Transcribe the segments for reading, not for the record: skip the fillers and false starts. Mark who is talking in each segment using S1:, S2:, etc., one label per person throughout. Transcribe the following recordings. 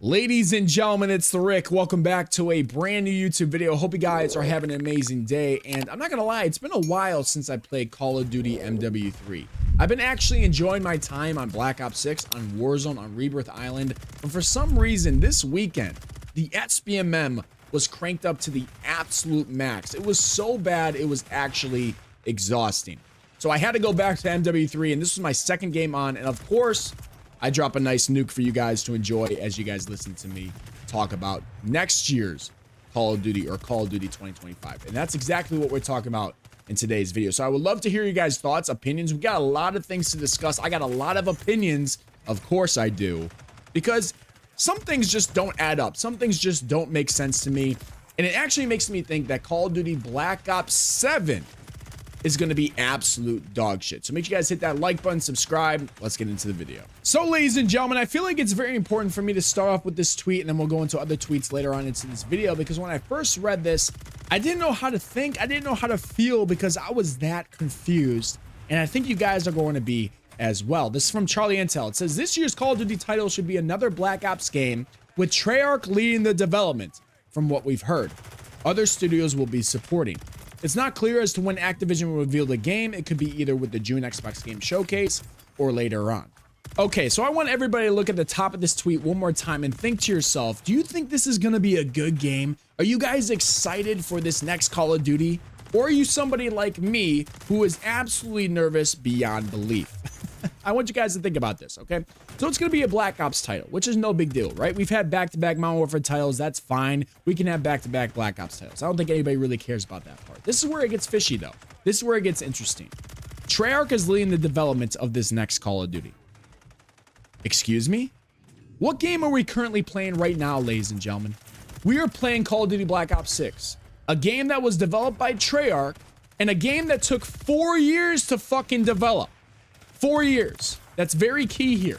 S1: Ladies and gentlemen, it's the Rick. Welcome back to a brand new YouTube video. Hope you guys are having an amazing day. And I'm not gonna lie, it's been a while since I played Call of Duty MW3. I've been actually enjoying my time on Black Ops 6, on Warzone, on Rebirth Island. But for some reason, this weekend, the SBMM was cranked up to the absolute max. It was so bad, it was actually exhausting. So I had to go back to MW3, and this was my second game on. And of course, I drop a nice nuke for you guys to enjoy as you guys listen to me talk about next year's Call of Duty or Call of Duty 2025. And that's exactly what we're talking about in today's video. So I would love to hear you guys' thoughts, opinions. We got a lot of things to discuss. I got a lot of opinions. Of course I do. Because some things just don't add up. Some things just don't make sense to me. And it actually makes me think that Call of Duty Black Ops 7 is going to be absolute dog shit. So make sure you guys hit that like button, subscribe. Let's get into the video. So ladies and gentlemen, I feel like it's very important for me to start off with this tweet, and then we'll go into other tweets later on into this video, because when I first read this, I didn't know how to think. I didn't know how to feel because I was that confused. And I think you guys are going to be as well. This is from Charlie Intel. It says, this year's Call of Duty title should be another Black Ops game with Treyarch leading the development. From what we've heard, other studios will be supporting. It's not clear as to when Activision will reveal the game. It could be either with the June Xbox Game Showcase or later on. Okay, so I want everybody to look at the top of this tweet one more time and think to yourself, do you think this is going to be a good game? Are you guys excited for this next Call of Duty? Or are you somebody like me who is absolutely nervous beyond belief? I want you guys to think about this, okay? So it's going to be a Black Ops title, which is no big deal, right? We've had back-to-back Modern Warfare titles. That's fine. We can have back-to-back Black Ops titles. I don't think anybody really cares about that part. This is where it gets fishy, though. This is where it gets interesting. Treyarch is leading the development of this next Call of Duty. Excuse me? What game are we currently playing right now, ladies and gentlemen? We are playing Call of Duty Black Ops 6, a game that was developed by Treyarch, and a game that took 4 years to fucking develop. 4 years. That's very key here.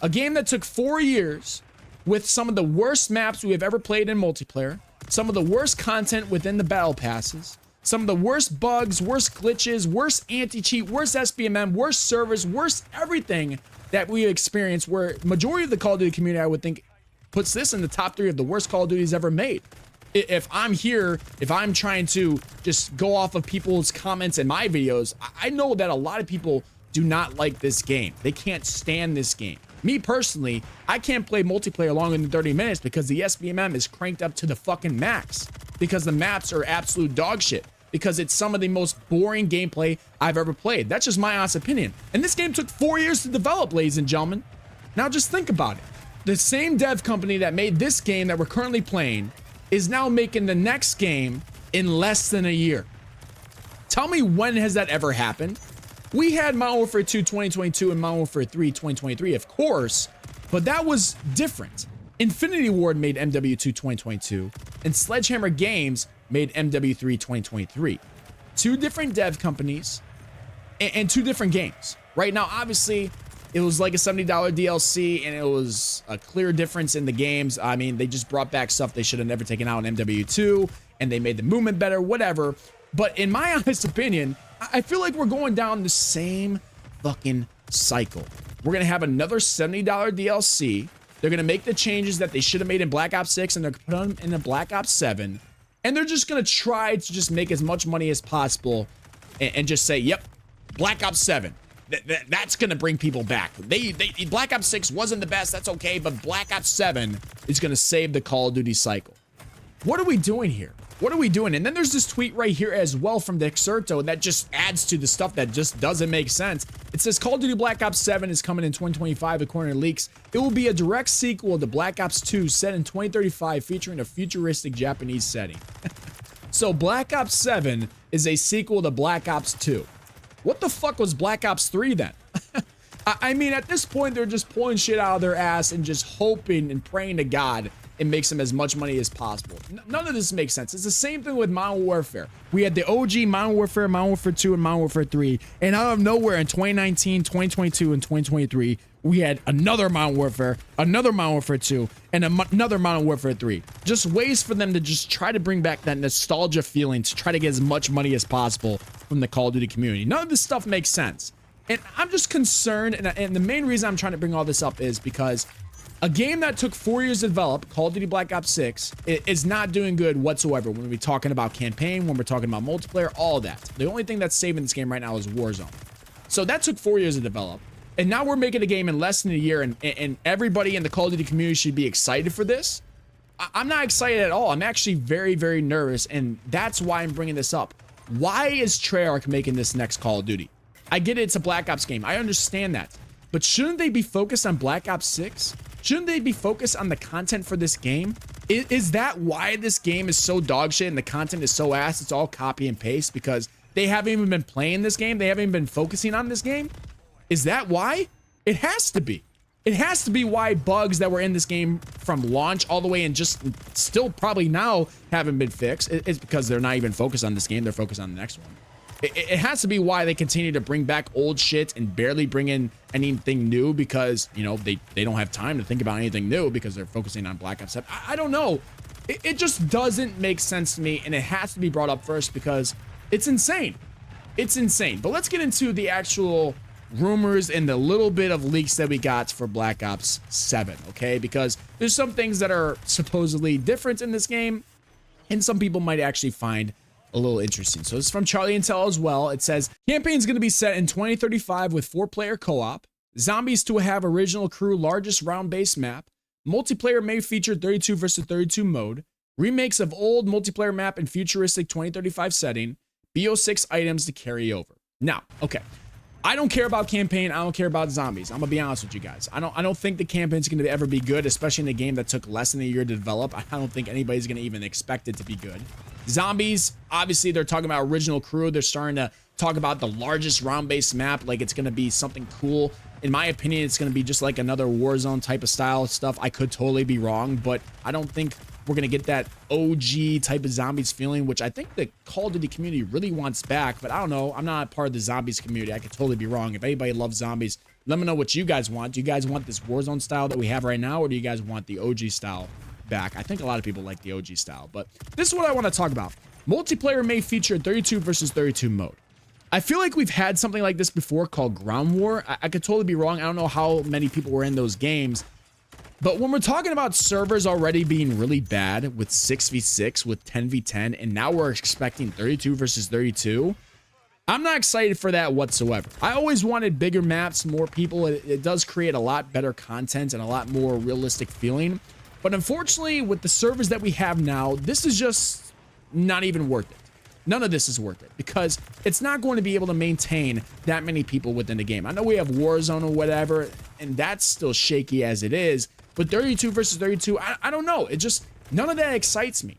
S1: A game that took 4 years with some of the worst maps we have ever played in multiplayer, some of the worst content within the battle passes, some of the worst bugs, worst glitches, worst anti-cheat, worst SBMM, worst servers, worst everything that we experienced, where majority of the Call of Duty community, I would think, puts this in the top 3 of the worst Call of Duties ever made. If I'm here, if I'm trying to just go off of people's comments in my videos, I know that a lot of people do not like this game. They can't stand this game. Me personally, I can't play multiplayer longer than 30 minutes because the SBMM is cranked up to the fucking max, because the maps are absolute dog shit, because it's some of the most boring gameplay I've ever played. That's just my honest opinion. And this game took 4 years to develop, ladies and gentlemen. Now just think about it. The same dev company that made this game that we're currently playing is now making the next game in less than a year. Tell me, when has that ever happened? We had Modern Warfare 2 2022 and Modern Warfare 3 2023, of course, but that was different. Infinity Ward made MW2 2022, and Sledgehammer Games made MW3 2023. Two different dev companies and two different games. Right now, obviously, it was like a $70 DLC, and it was a clear difference in the games. I mean, they just brought back stuff they should have never taken out in MW2, and they made the movement better, whatever. But in my honest opinion, I feel like we're going down the same fucking cycle. We're going to have another $70 DLC. They're going to make the changes that they should have made in Black Ops 6, and they're going to put them in the Black Ops 7. And they're just going to try to just make as much money as possible and just say, yep, Black Ops 7. That's going to bring people back. Black Ops 6 wasn't the best. That's okay. But Black Ops 7 is going to save the Call of Duty cycle. What are we doing here? What are we doing? And then there's this tweet right here as well from Dexerto that just adds to the stuff that just doesn't make sense. It says Call of Duty Black Ops 7 is coming in 2025 according to leaks. It will be a direct sequel to Black Ops 2 set in 2035 featuring a futuristic Japanese setting. So Black Ops 7 is a sequel to Black Ops 2. What the fuck was Black Ops 3 then? I mean, at this point, they're just pulling shit out of their ass and just hoping and praying to God it makes them as much money as possible. None of this makes sense. It's the same thing with Modern Warfare. We had the OG Modern Warfare 2, and Modern Warfare 3. And out of nowhere in 2019, 2022, and 2023, we had another Modern Warfare 2, and another Modern Warfare 3. Just ways for them to just try to bring back that nostalgia feeling to try to get as much money as possible from the Call of Duty community. None of this stuff makes sense. And I'm just concerned, and the main reason I'm trying to bring all this up is because A game that took 4 years to develop, Call of Duty Black Ops 6, is not doing good whatsoever when we're talking about campaign, when we're talking about multiplayer, all that. The only thing that's saving this game right now is Warzone. So that took 4 years to develop. And now we're making a game in less than a year, and everybody in the Call of Duty community should be excited for this. I'm not excited at all. I'm actually very, very nervous, and that's why I'm bringing this up. Why is Treyarch making this next Call of Duty? I get it, it's a Black Ops game. I understand that. But shouldn't they be focused on Black Ops 6? Shouldn't they be focused on the content for this game? Is that why this game is so dog shit and the content is so ass? It's all copy and paste because they haven't even been playing this game? They haven't even been focusing on this game? Is that why? It has to be. It has to be why bugs that were in this game from launch all the way and just still probably now haven't been fixed. It's because they're not even focused on this game. They're focused on the next one. It has to be why they continue to bring back old shit and barely bring in anything new because, you know, they don't have time to think about anything new because they're focusing on Black Ops 7. I don't know. It just doesn't make sense to me, and it has to be brought up first because it's insane. It's insane. But let's get into the actual rumors and the little bit of leaks that we got for Black Ops 7, okay? Because there's some things that are supposedly different in this game, and some people might actually find a little interesting. So this is from Charlie Intel as well. It says, campaign's going to be set in 2035 with 4-player co-op, zombies to have original crew largest round-based map, multiplayer may feature 32 versus 32 mode, remakes of old multiplayer map in futuristic 2035 setting, BO6 items to carry over. Now, okay, I don't care about campaign. I don't care about zombies. I'm gonna be honest with you guys. I don't think the campaign's gonna ever be good, especially in a game that took less than a year to develop. I don't think anybody's gonna even expect it to be good. Zombies, obviously they're talking about original crew. They're starting to talk about the largest round-based map like it's gonna be something cool. In my opinion, it's gonna be just like another Warzone type of style stuff. I could totally be wrong, but I don't think we're gonna get that OG type of zombies feeling, which I think the Call of Duty community really wants back, but I don't know. I'm not part of the zombies community. I could totally be wrong. If anybody loves zombies, let me know what you guys want. Do you guys want this Warzone style that we have right now, or do you guys want the OG style back? I think a lot of people like the OG style, but this is what I want to talk about. Multiplayer may feature 32 versus 32 mode. I feel like we've had something like this before called Ground War. I could totally be wrong. I don't know how many people were in those games. But when we're talking about servers already being really bad with 6v6, with 10v10, and now we're expecting 32 versus 32, I'm not excited for that whatsoever. I always wanted bigger maps, more people. It does create a lot better content and a lot more realistic feeling. But unfortunately, with the servers that we have now, this is just not even worth it. None of this is worth it because it's not going to be able to maintain that many people within the game. I know we have Warzone or whatever, and that's still shaky as it is. But 32 versus 32, I don't know. It just, none of that excites me.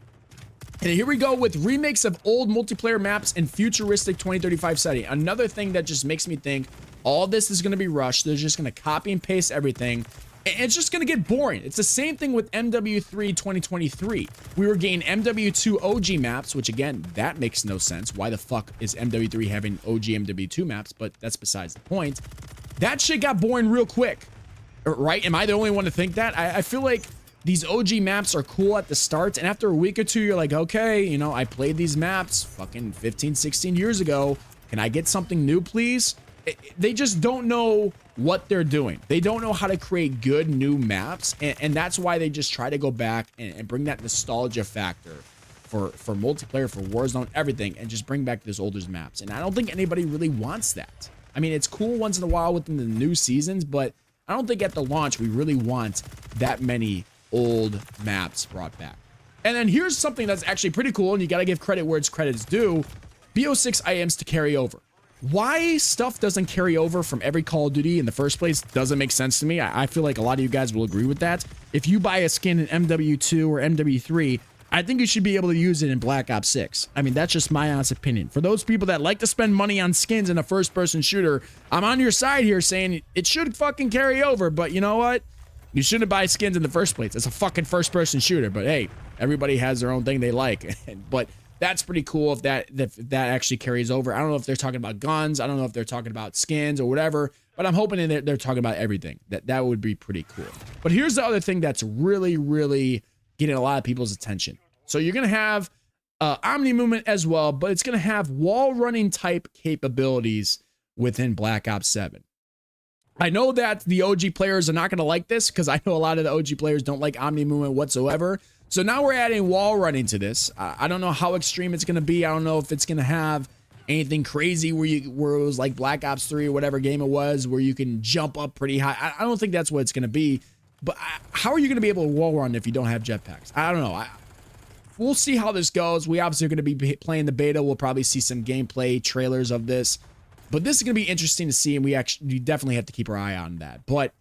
S1: And here we go with remakes of old multiplayer maps in futuristic 2035 setting. Another thing that just makes me think all this is going to be rushed. They're just going to copy and paste everything. And it's just going to get boring. It's the same thing with MW3 2023. We were getting MW2 OG maps, which again, that makes no sense. Why the fuck is MW3 having OG MW2 maps? But that's besides the point. That shit got boring real quick. Right? Am I the only one to think that? I feel like these OG maps are cool at the start, and after a week or two, you're like, okay, you know, I played these maps fucking 15, 16 years ago. Can I get something new, please? They just don't know what they're doing. They don't know how to create good new maps, and that's why they just try to go back and bring that nostalgia factor for multiplayer, for Warzone, everything, and just bring back those older maps. And I don't think anybody really wants that. I mean, it's cool once in a while within the new seasons, but I don't think at the launch we really want that many old maps brought back. And then here's something that's actually pretty cool, and you gotta give credit where it's credit's due. BO6 items to carry over. Why stuff doesn't carry over from every Call of Duty in the first place doesn't make sense to me. I feel like a lot of you guys will agree with that. If you buy a skin in MW2 or MW3, I think you should be able to use it in Black Ops 6. I mean, that's just my honest opinion. For those people that like to spend money on skins in a first-person shooter, I'm on your side here saying it should fucking carry over, but you know what? You shouldn't buy skins in the first place. It's a fucking first-person shooter, but hey, everybody has their own thing they like. But that's pretty cool if that actually carries over. I don't know if they're talking about guns. I don't know if they're talking about skins or whatever, but I'm hoping they're talking about everything. That would be pretty cool. But here's the other thing that's really, really getting a lot of people's attention. So you're going to have Omni movement as well, but it's going to have wall running type capabilities within Black Ops 7. I know that the OG players are not going to like this because I know a lot of the OG players don't like Omni movement whatsoever. So now we're adding wall running to this. I don't know how extreme it's going to be. I don't know if it's going to have anything crazy where it was like Black Ops 3 or whatever game it was where you can jump up pretty high. I don't think that's what it's going to be. But how are you going to be able to wall run if you don't have jetpacks? I don't know. We'll see how this goes. We obviously are going to be playing the beta. We'll probably see some gameplay trailers of this. But this is going to be interesting to see, and we definitely have to keep our eye on that. But,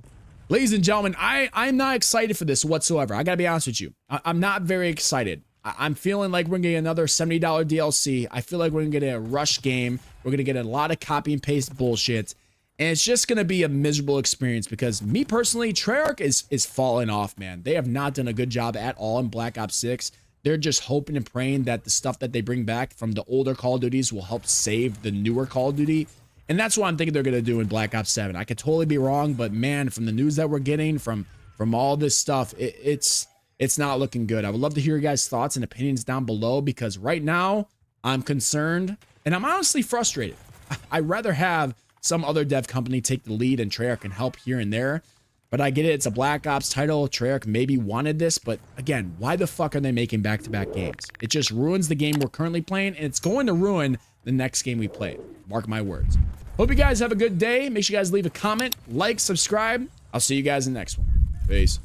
S1: ladies and gentlemen, I'm not excited for this whatsoever. I got to be honest with you. I'm not very excited. I'm feeling like we're going to get another $70 DLC. I feel like we're going to get a rush game. We're going to get a lot of copy and paste bullshit. And it's just going to be a miserable experience because me personally, Treyarch is falling off, man. They have not done a good job at all in Black Ops 6. They're just hoping and praying that the stuff that they bring back from the older Call of Duties will help save the newer Call of Duty. And that's what I'm thinking they're going to do in Black Ops 7. I could totally be wrong, but man, from the news that we're getting, from all this stuff, it's not looking good. I would love to hear your guys' thoughts and opinions down below because right now I'm concerned and I'm honestly frustrated. I'd rather have some other dev company take the lead and Treyarch can help here and there. But I get it. It's a Black Ops title. Treyarch maybe wanted this, but again, why the fuck are they making back-to-back games? It just ruins the game we're currently playing, and it's going to ruin the next game we play. Mark my words. Hope you guys have a good day. Make sure you guys leave a comment, like, subscribe. I'll see you guys in the next one. Peace.